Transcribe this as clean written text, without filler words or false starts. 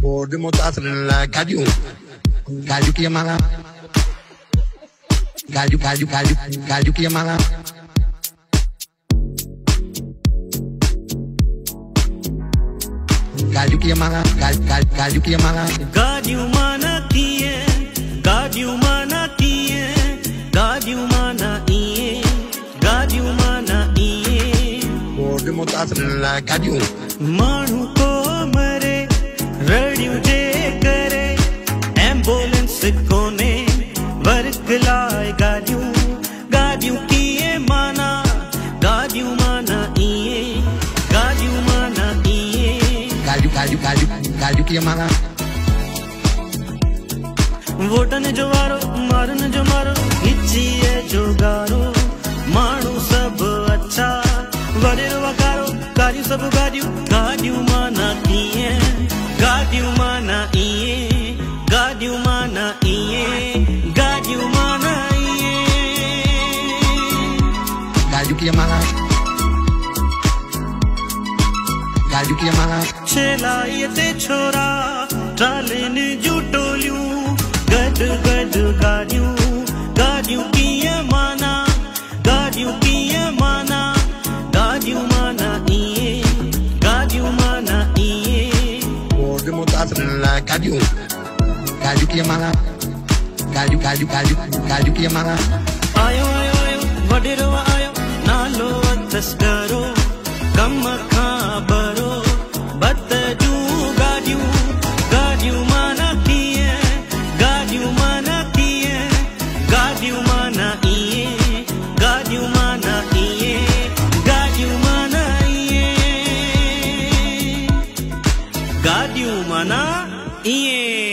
Podemos hacer la gallo. Gallo que mala. Gallo que mala. Gallo que mala. Gallo que mala. Gallo mana kiye. Gallo mana kiye. Gallo mana iye. Gallo mana iye. Podemos hacer la gallo. मानू को मरे radio जे करे ambulance कोने work लाए गाड़ियों किए माना इए gallo que mala. वोटन जो वारो मारन जो मारो इच्छी है जो गारो मानू सब अच्छा वरे वकारो गाड़ियों सब गाड़ियों माना इए गाड़ियों माना इए गाड़ियों माना इए गाड़ियों माना इए Gallo que mala. Gallo que mala. चलाइए ते छोरा ट्राले ने जुटोलियूं गड गाड़ियों किए माना गाड़ियों माना इए Podemos hacer la gallo. Gallo que mala. Gallo que mala. आयो वडेरो आयो नालो अथस डरो कम खां बरो बत जू गाड़ियों माना किए गाड़ियों माना इए गाड़ियों माना इए गाड़ियों माना इए